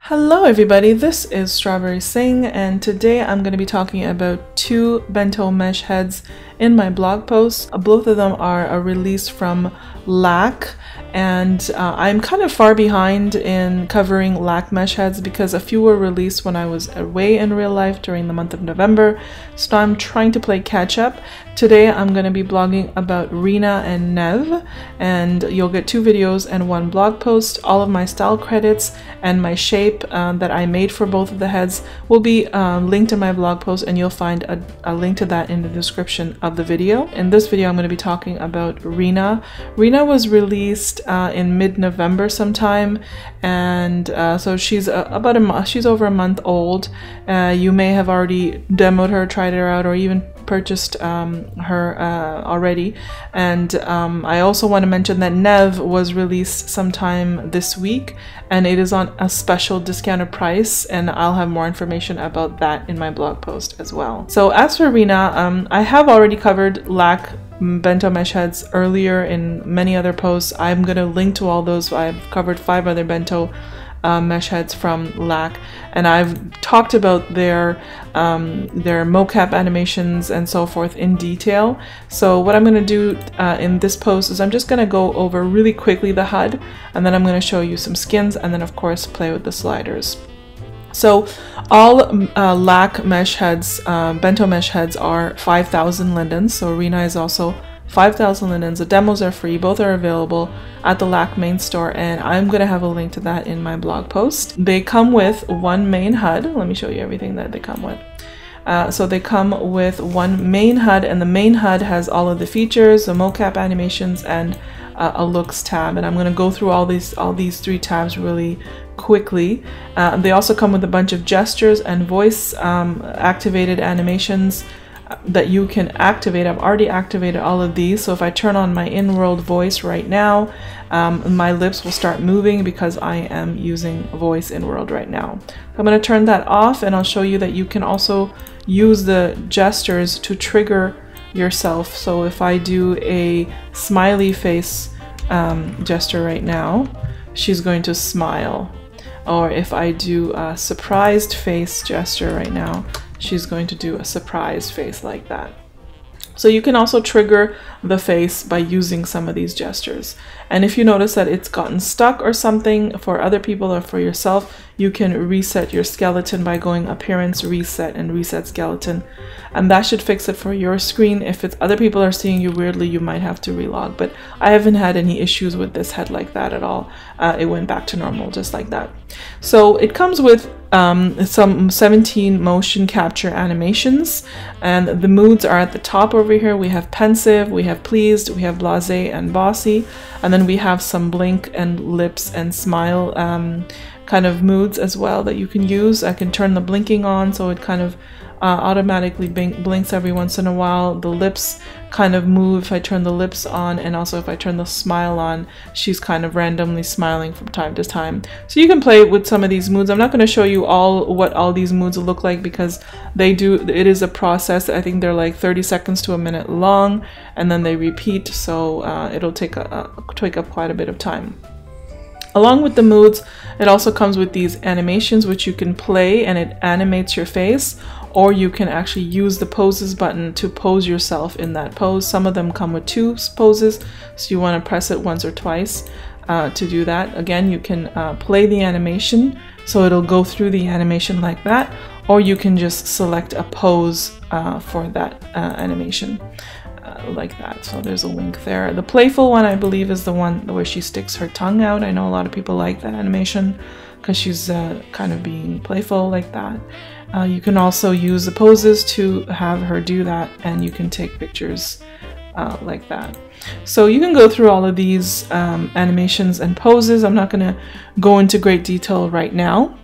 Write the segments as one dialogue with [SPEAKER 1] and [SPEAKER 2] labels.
[SPEAKER 1] Hello everybody, this is Strawberry Singh, and today I'm going to be talking about two bento mesh heads in my blog post. Both of them are a release from LAQ, and I'm kind of far behind in covering LAQ mesh heads because a few were released when I was away in real life during the month of November, so I'm trying to play catch up. Today I'm going to be blogging about Rina and Nev, and you'll get two videos and one blog post. All of my style credits and my shape that I made for both of the heads will be linked in my blog post, and you'll find a link to that in the description of the video. In this video I'm going to be talking about Rina. Rina was released in mid-November sometime, and so she's she's over a month old. You may have already demoed her, tried her out, or even purchased her already. And I also want to mention that Nev was released sometime this week, and it is on a special discounted price, and I'll have more information about that in my blog post as well. So as for Rina, I have already covered LAQ bento mesh heads earlier in many other posts. I'm going to link to all those. I've covered 5 other bento mesh heads from LAQ, and I've talked about their mocap animations and so forth in detail. So what I'm going to do in this post is I'm just going to go over really quickly the HUD, and then I'm going to show you some skins, and then of course play with the sliders. So all LAQ mesh heads, bento mesh heads are 5,000 lindens, so Rina is also 5,000 lindens. The demos are free. Both are available at the LAQ main store, and I'm going to have a link to that in my blog post. They come with one main HUD. Let me show you everything that they come with. So they come with one main HUD, and the main HUD has all of the features, the mocap animations, and a looks tab. And I'm going to go through all these 3 tabs really quickly. They also come with a bunch of gestures and voice activated animations that you can activate. I've already activated all of these, so if I turn on my in-world voice right now, my lips will start moving because I am using voice in-world right now. I'm going to turn that off, and I'll show you that you can also use the gestures to trigger yourself. So if I do a smiley face gesture right now, she's going to smile. Or if I do a surprised face gesture right now, she's going to do a surprised face like that. So you can also trigger the face by using some of these gestures. And if you notice that it's gotten stuck or something for other people or for yourself, you can reset your skeleton by going appearance, reset, and reset skeleton. And that should fix it for your screen. If it's other people are seeing you weirdly, you might have to relog. But I haven't had any issues with this head like that at all. It went back to normal just like that. So it comes with some 17 motion capture animations, and the moods are at the top over here. We have pensive, we have pleased, we have blasé and bossy, and then we have some blink and lips and smile kind of moods as well that you can use. I can turn the blinking on, so it kind of automatically blinks every once in a while. The lips kind of move if I turn the lips on, and also if I turn the smile on, she's kind of randomly smiling from time to time. So you can play with some of these moods. I'm not going to show you what all these moods look like because it is a process. I think they're like 30 seconds to a minute long, and then they repeat, so it'll take up quite a bit of time. Along with the moods, it also comes with these animations which you can play, and it animates your face, or you can actually use the poses button to pose yourself in that pose. Some of them come with 2 poses, so you want to press it once or twice to do that. Again, you can play the animation, so it'll go through the animation like that, or you can just select a pose for that animation. Like that. So there's a link there. The playful one, I believe, is the one where she sticks her tongue out. I know a lot of people like that animation because she's kind of being playful like that. You can also use the poses to have her do that, and you can take pictures like that. So you can go through all of these animations and poses. I'm not going to go into great detail right now.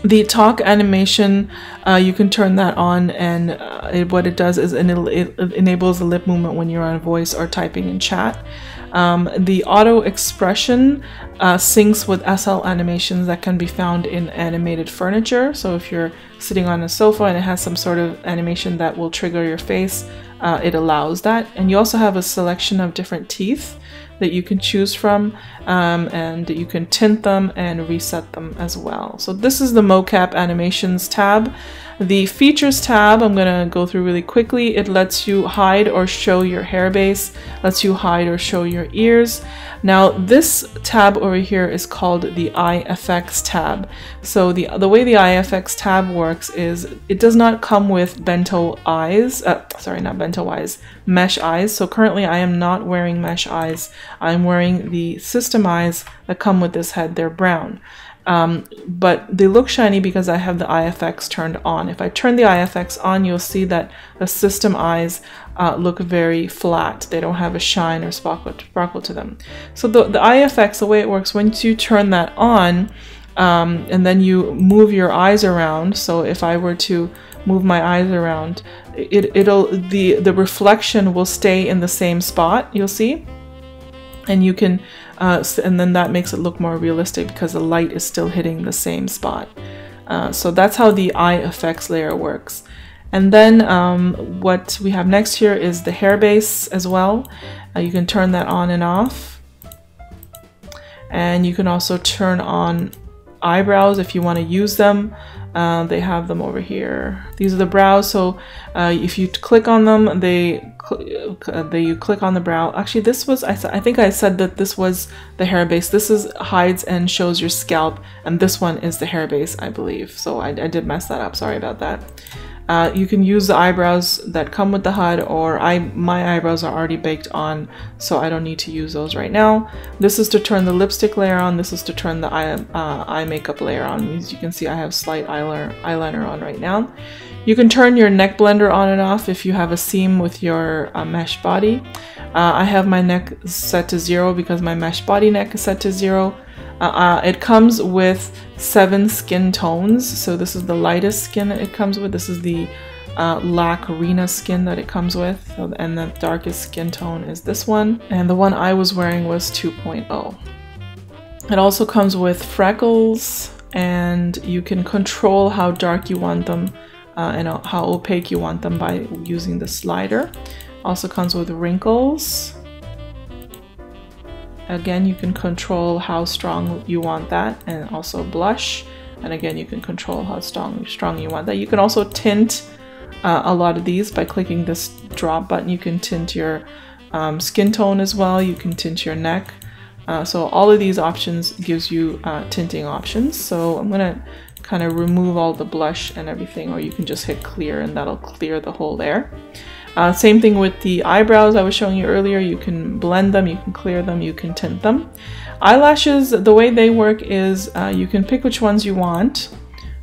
[SPEAKER 1] The talk animation, you can turn that on, and what it does is it enables the lip movement when you're on voice or typing in chat. The auto expression syncs with SL animations that can be found in animated furniture. So if you're sitting on a sofa and it has some sort of animation that will trigger your face, it allows that. And you also have a selection of different teeth that you can choose from, and you can tint them and reset them as well. So this is the mocap animations tab. The features tab, I'm going to go through really quickly. It lets you hide or show your hair base, lets you hide or show your ears. Now this tab over here is called the eye effects tab. So the way the eye effects tab works is it does not come with bento eyes, sorry, not bento eyes, mesh eyes. So currently I am not wearing mesh eyes. I'm wearing the system eyes that come with this head. They're brown. But they look shiny because I have the IFX turned on. If I turn the IFX on, you'll see that the system eyes look very flat. They don't have a shine or sparkle to them. So the IFX, the way it works, once you turn that on, and then you move your eyes around. So if I were to move my eyes around, the reflection will stay in the same spot, you'll see. And you can, and then that makes it look more realistic because the light is still hitting the same spot. So that's how the eye effects layer works. And then what we have next here is the hair base as well. You can turn that on and off. And you can also turn on eyebrows if you want to use them. They have them over here. These are the brows, so if you click on them, you click on the brow. Actually, this was, I think I said that this was the hair base. This is hides and shows your scalp, and this one is the hair base, I believe. So I did mess that up, sorry about that. You can use the eyebrows that come with the HUD, or my eyebrows are already baked on, so I don't need to use those right now. This is to turn the lipstick layer on. This is to turn the eye makeup layer on. As you can see, I have slight eyeliner on right now. You can turn your neck blender on and off if you have a seam with your mesh body. I have my neck set to 0 because my mesh body neck is set to 0. It comes with 7 skin tones, so this is the lightest skin it comes with. This is the LAQ Rina skin that it comes with, and the darkest skin tone is this one, and the one I was wearing was 2.0. It also comes with freckles, and you can control how dark you want them and how opaque you want them by using the slider. Also comes with wrinkles. Again, you can control how strong you want that, and also blush. And again, you can control how strong you want that. You can also tint a lot of these by clicking this drop button. You can tint your skin tone as well. You can tint your neck. So all of these options gives you tinting options. So I'm gonna kind of remove all the blush and everything, or you can just hit clear and that'll clear the whole layer. Same thing with the eyebrows I was showing you earlier. You can blend them, you can clear them, you can tint them. Eyelashes, the way they work is you can pick which ones you want,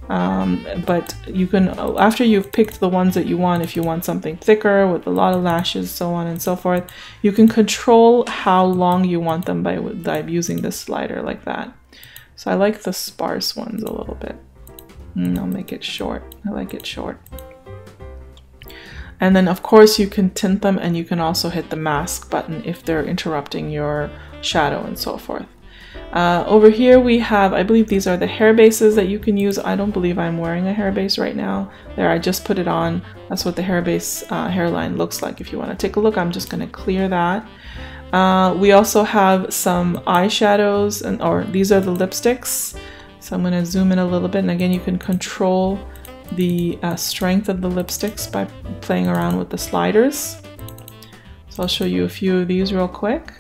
[SPEAKER 1] but you can, after you've picked the ones that you want, if you want something thicker with a lot of lashes, so on and so forth, you can control how long you want them by using this slider like that. So I like the sparse ones a little bit. I'll make it short. I like it short. And then of course you can tint them, and you can also hit the mask button if they're interrupting your shadow and so forth. Over here we have, I believe these are the hair bases that you can use. I don't believe I'm wearing a hair base right now. There, I just put it on. That's what the hair base hairline looks like. If you want to take a look, I'm just going to clear that. We also have some eyeshadows, or these are the lipsticks. So I'm going to zoom in a little bit, and again you can control the strength of the lipsticks by playing around with the sliders. So I'll show you a few of these real quick.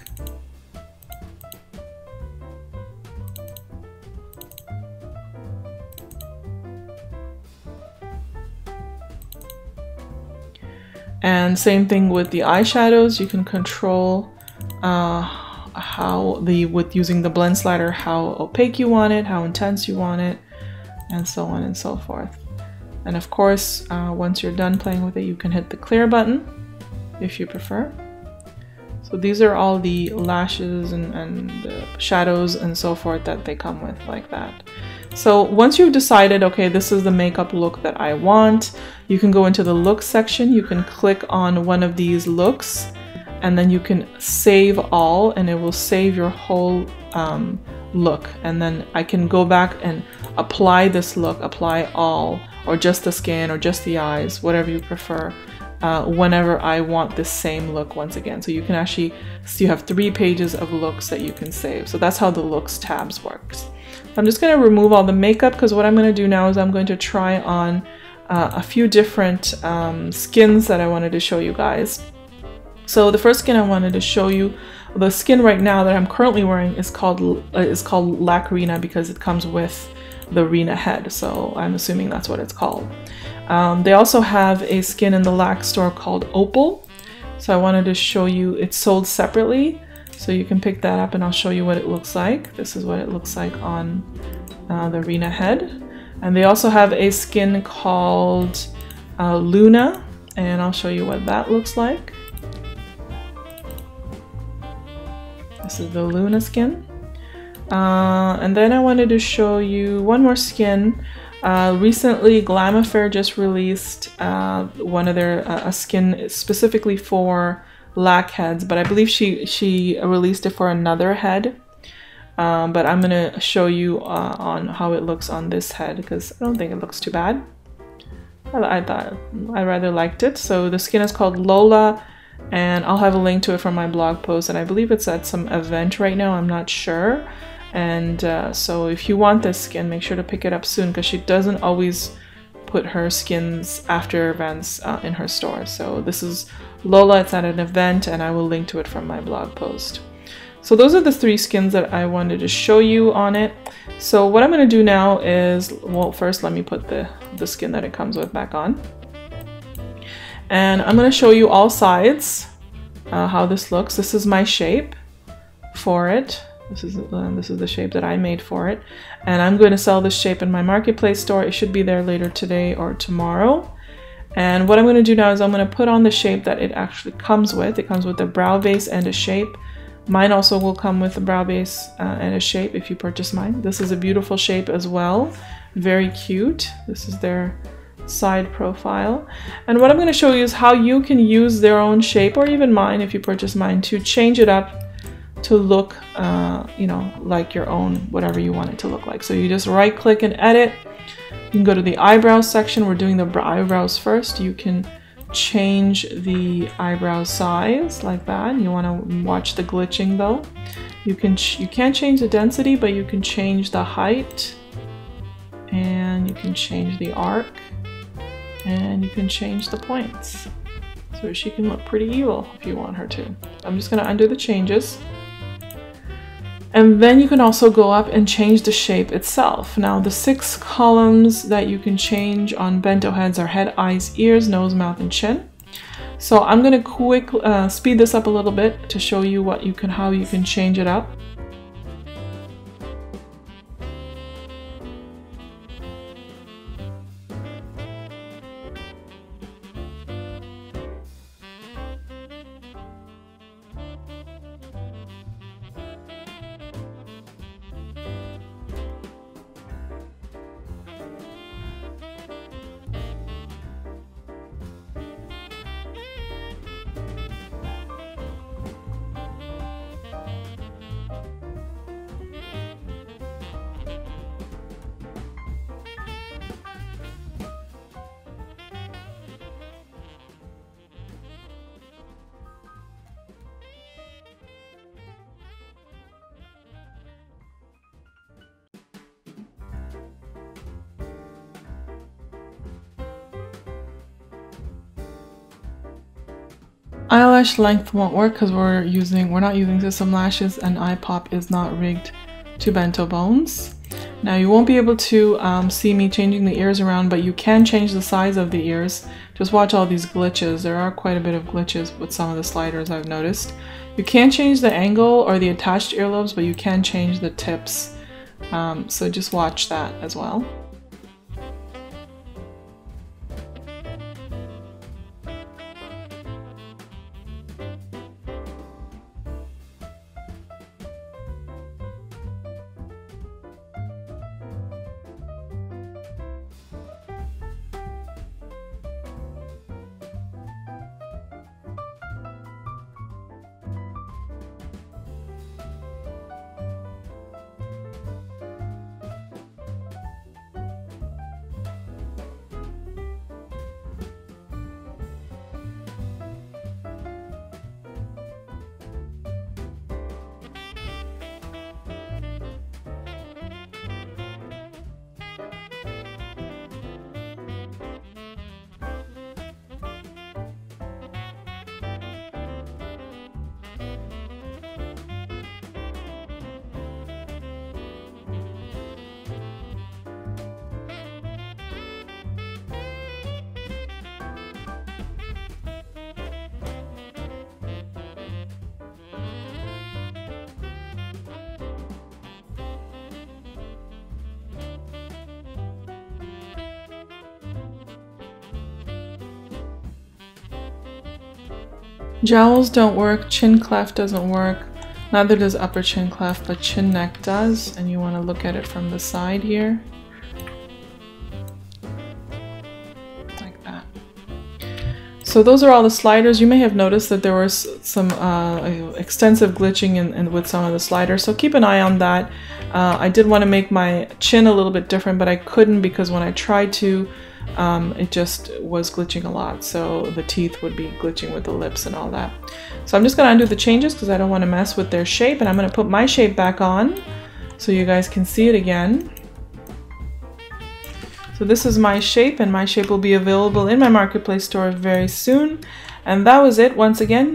[SPEAKER 1] And same thing with the eyeshadows. You can control with using the blend slider, how opaque you want it, how intense you want it, and so on and so forth. And of course, once you're done playing with it, you can hit the clear button if you prefer. So these are all the lashes and the shadows and so forth that they come with, like that. So once you've decided, okay, this is the makeup look that I want, you can go into the look section. You can click on one of these looks, and then you can save all, and it will save your whole look. And then I can go back and apply this look, apply all, or just the skin, or just the eyes, whatever you prefer. whenever I want the same look once again. So you can actually, so you have 3 pages of looks that you can save. So that's how the looks tabs works. I'm just going to remove all the makeup because what I'm going to do now is I'm going to try on a few different skins that I wanted to show you guys. So the first skin I wanted to show you, the skin right now that I'm currently wearing is called LAQ Rina because it comes with the Rina head. So I'm assuming that's what it's called. They also have a skin in the LAQ store called Opal. So I wanted to show you, it's sold separately. So you can pick that up and I'll show you what it looks like. This is what it looks like on the Rina head. And they also have a skin called Luna, and I'll show you what that looks like. This is the Luna skin. And then I wanted to show you one more skin. Recently, Glamifair just released one of their a skin specifically for LAQ heads, but I believe she released it for another head. But I'm gonna show you on how it looks on this head because I don't think it looks too bad. I thought I rather liked it. So the skin is called Lola, and I'll have a link to it from my blog post, and I believe it's at some event right now, I'm not sure. And so if you want this skin, make sure to pick it up soon because she doesn't always put her skins after events in her store. So this is Lola, it's at an event, and I will link to it from my blog post. So those are the 3 skins that I wanted to show you on it. So what I'm going to do now is, well, first let me put the skin that it comes with back on. And I'm going to show you all sides, how this looks. This is my shape for it. This is the shape that I made for it. And I'm going to sell this shape in my marketplace store. It should be there later today or tomorrow. And what I'm going to do now is I'm going to put on the shape that it actually comes with. It comes with a brow base and a shape. Mine also will come with a brow base and a shape if you purchase mine. This is a beautiful shape as well. Very cute. This is their side profile. And what I'm going to show you is how you can use their own shape, or even mine if you purchase mine, to change it up to look, you know, like your own, whatever you want it to look like. So you just right click and edit. You can go to the eyebrows section. We're doing the eyebrows first. You can change the eyebrow size like that. You want to watch the glitching though. You can't change the density, but you can change the height, and you can change the arc, and you can change the points. So she can look pretty evil if you want her to. I'm just going to undo the changes. And then you can also go up and change the shape itself. Now the 6 columns that you can change on bento heads are head, eyes, ears, nose, mouth, and chin. So I'm going to speed this up a little bit to show you how you can change it up. Eyelash length won't work because we're not using system lashes, and eye pop is not rigged to bento bones. Now you won't be able to see me changing the ears around, but you can change the size of the ears. Just watch all these glitches. There are quite a bit of glitches with some of the sliders I've noticed. You can't change the angle or the attached earlobes, but you can change the tips. So just watch that as well. Jowls don't work, chin cleft doesn't work, neither does upper chin cleft, but chin neck does, and you want to look at it from the side here. Like that. So those are all the sliders. You may have noticed that there was some extensive glitching with some of the sliders, so keep an eye on that. I did want to make my chin a little bit different, but I couldn't because when I tried to, it just was glitching a lot, so the teeth would be glitching with the lips and all that. So I'm just going to undo the changes because I don't want to mess with their shape, and I'm going to put my shape back on so you guys can see it again. So this is my shape, and my shape will be available in my marketplace store very soon. And that was it. Once again,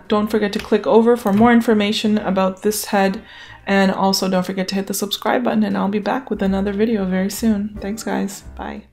[SPEAKER 1] don't forget to click over for more information about this head, and also don't forget to hit the subscribe button, and I'll be back with another video very soon. Thanks guys. Bye.